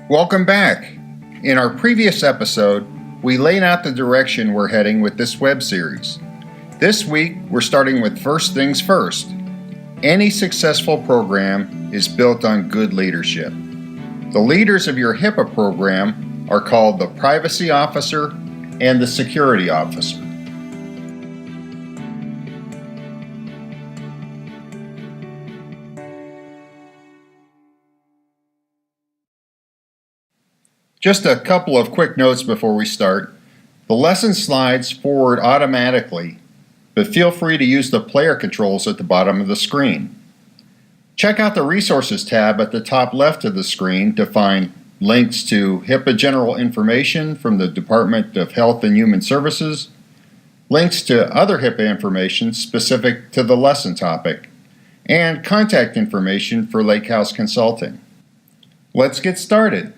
Welcome back. In our previous episode, we laid out the direction we're heading with this web series. This week, we're starting with first things first. Any successful program is built on good leadership. The leaders of your HIPAA program are called the Privacy Officer and the Security Officer. Just a couple of quick notes before we start. The lesson slides forward automatically, but feel free to use the player controls at the bottom of the screen. Check out the Resources tab at the top left of the screen to find links to HIPAA general information from the Department of Health and Human Services, links to other HIPAA information specific to the lesson topic, and contact information for Lake House Consulting. Let's get started.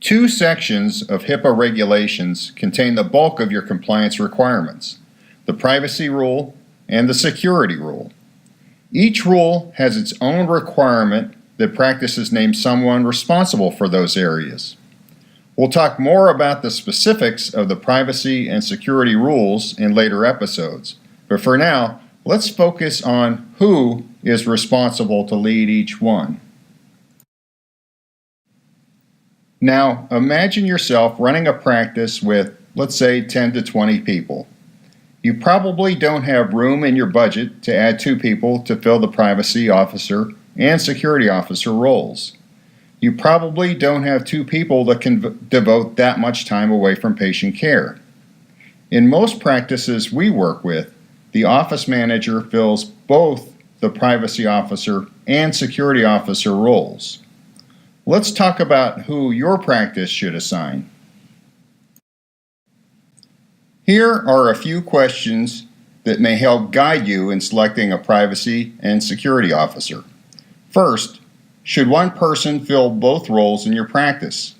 Two sections of HIPAA regulations contain the bulk of your compliance requirements, the privacy rule and the security rule. Each rule has its own requirement that practices name someone responsible for those areas. We'll talk more about the specifics of the privacy and security rules in later episodes, but for now, let's focus on who is responsible to lead each one. Now, imagine yourself running a practice with, let's say, 10 to 20 people. You probably don't have room in your budget to add 2 people to fill the privacy officer and security officer roles. You probably don't have 2 people that can devote that much time away from patient care. In most practices we work with, the office manager fills both the privacy officer and security officer roles. Let's talk about who your practice should assign. Here are a few questions that may help guide you in selecting a privacy and security officer. First, should one person fill both roles in your practice?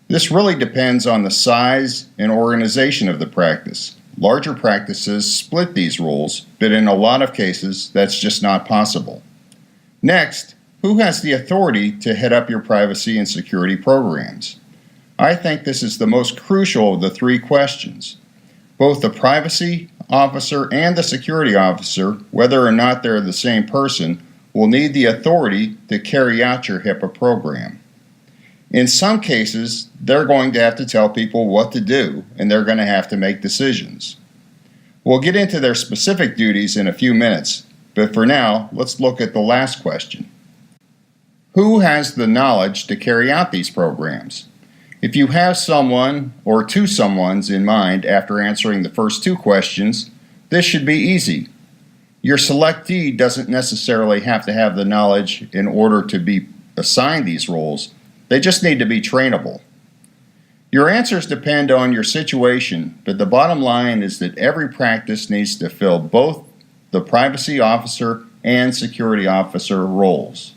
This really depends on the size and organization of the practice. Larger practices split these roles, but in a lot of cases, that's just not possible. Next, who has the authority to head up your privacy and security programs? I think this is the most crucial of the 3 questions. Both the privacy officer and the security officer, whether or not they're the same person, will need the authority to carry out your HIPAA program. In some cases, they're going to have to tell people what to do, and they're going to have to make decisions. We'll get into their specific duties in a few minutes, but for now, let's look at the last question. Who has the knowledge to carry out these programs? If you have someone or 2 someones in mind after answering the first 2 questions, this should be easy. Your selectee doesn't necessarily have to have the knowledge in order to be assigned these roles. They just need to be trainable. Your answers depend on your situation, but the bottom line is that every practice needs to fill both the privacy officer and security officer roles.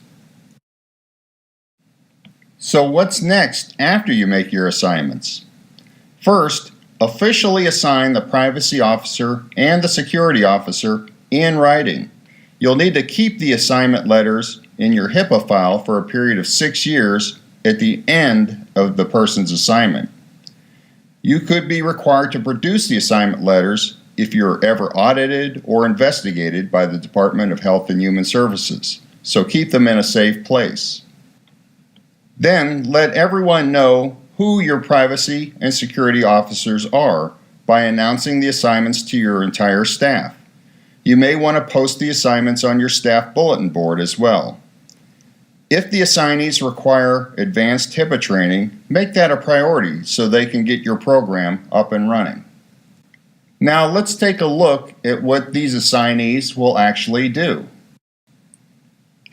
So what's next after you make your assignments? First, officially assign the privacy officer and the security officer in writing. You'll need to keep the assignment letters in your HIPAA file for a period of 6 years at the end of the person's assignment. You could be required to produce the assignment letters if you're ever audited or investigated by the Department of Health and Human Services, so keep them in a safe place. Then let everyone know who your privacy and security officers are by announcing the assignments to your entire staff. You may want to post the assignments on your staff bulletin board as well. If the assignees require advanced HIPAA training, make that a priority so they can get your program up and running. Now let's take a look at what these assignees will actually do.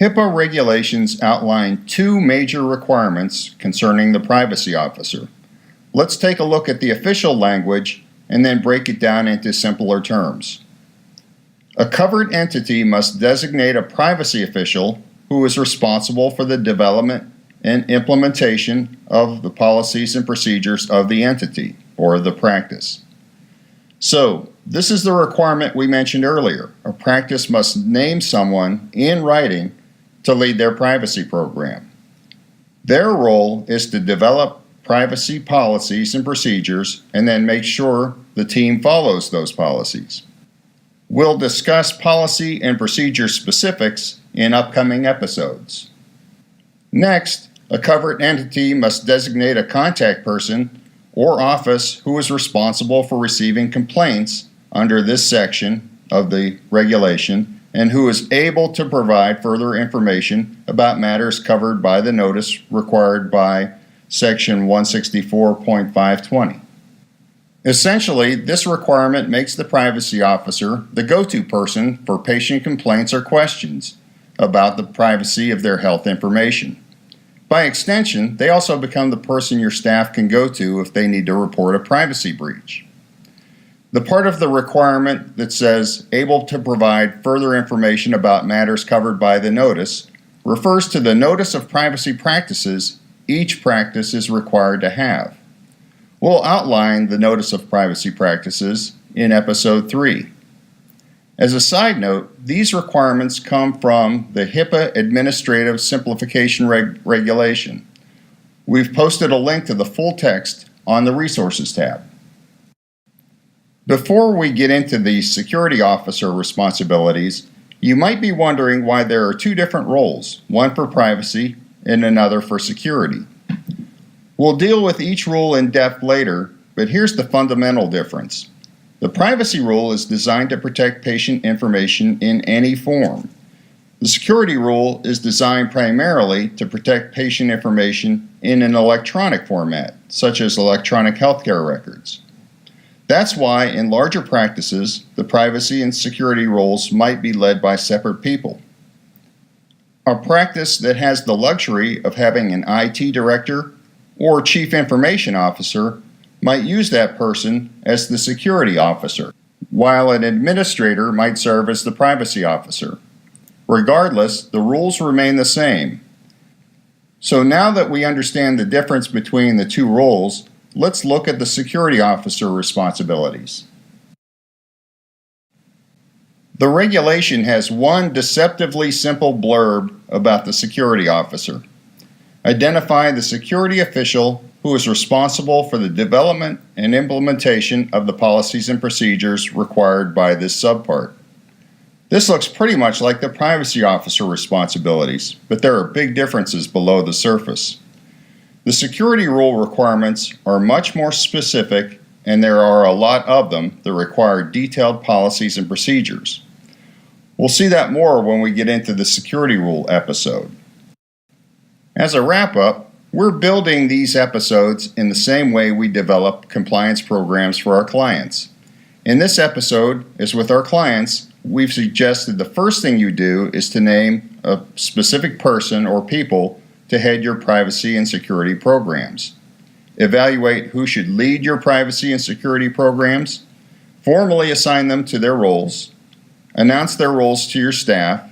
HIPAA regulations outline 2 major requirements concerning the privacy officer. Let's take a look at the official language and then break it down into simpler terms. A covered entity must designate a privacy official who is responsible for the development and implementation of the policies and procedures of the entity or the practice. So, this is the requirement we mentioned earlier. A practice must name someone in writing to lead their privacy program. Their role is to develop privacy policies and procedures and then make sure the team follows those policies. We'll discuss policy and procedure specifics in upcoming episodes. Next, a covered entity must designate a contact person or office who is responsible for receiving complaints under this section of the regulation and who is able to provide further information about matters covered by the notice required by Section 164.520. Essentially, this requirement makes the privacy officer the go-to person for patient complaints or questions about the privacy of their health information. By extension, they also become the person your staff can go to if they need to report a privacy breach. The part of the requirement that says able to provide further information about matters covered by the notice refers to the notice of privacy practices each practice is required to have. We'll outline the notice of privacy practices in episode 3. As a side note, these requirements come from the HIPAA Administrative Simplification Regulation. We've posted a link to the full text on the Resources tab. Before we get into the security officer responsibilities, you might be wondering why there are two different roles, one for privacy and another for security. We'll deal with each rule in depth later, but here's the fundamental difference. The privacy rule is designed to protect patient information in any form. The security rule is designed primarily to protect patient information in an electronic format, such as electronic healthcare records. That's why in larger practices, the privacy and security roles might be led by separate people. A practice that has the luxury of having an IT director or chief information officer might use that person as the security officer, while an administrator might serve as the privacy officer. Regardless, the rules remain the same. So now that we understand the difference between the two roles, let's look at the security officer responsibilities. The regulation has one deceptively simple blurb about the security officer. Identify the security official who is responsible for the development and implementation of the policies and procedures required by this subpart. This looks pretty much like the privacy officer responsibilities, but there are big differences below the surface. The security rule requirements are much more specific, and there are a lot of them that require detailed policies and procedures. We'll see that more when we get into the security rule episode. As a wrap-up, we're building these episodes in the same way we develop compliance programs for our clients. In this episode, as with our clients, we've suggested the first thing you do is to name a specific person or people to head your privacy and security programs. Evaluate who should lead your privacy and security programs, formally assign them to their roles, announce their roles to your staff,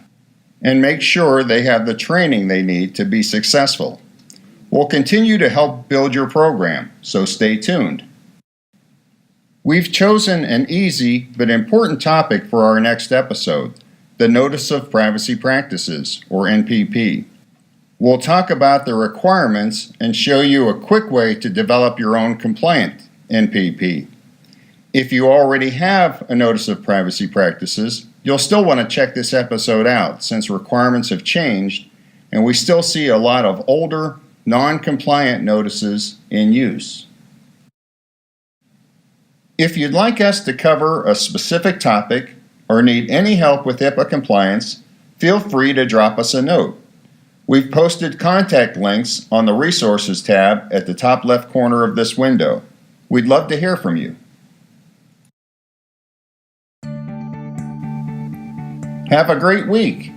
and make sure they have the training they need to be successful. We'll continue to help build your program, so stay tuned. We've chosen an easy but important topic for our next episode, the Notice of Privacy Practices, or NPP. We'll talk about the requirements and show you a quick way to develop your own compliant NPP. If you already have a Notice of Privacy Practices, you'll still want to check this episode out since requirements have changed and we still see a lot of older, non-compliant notices in use. If you'd like us to cover a specific topic or need any help with HIPAA compliance, feel free to drop us a note. We've posted contact links on the Resources tab at the top left corner of this window. We'd love to hear from you. Have a great week.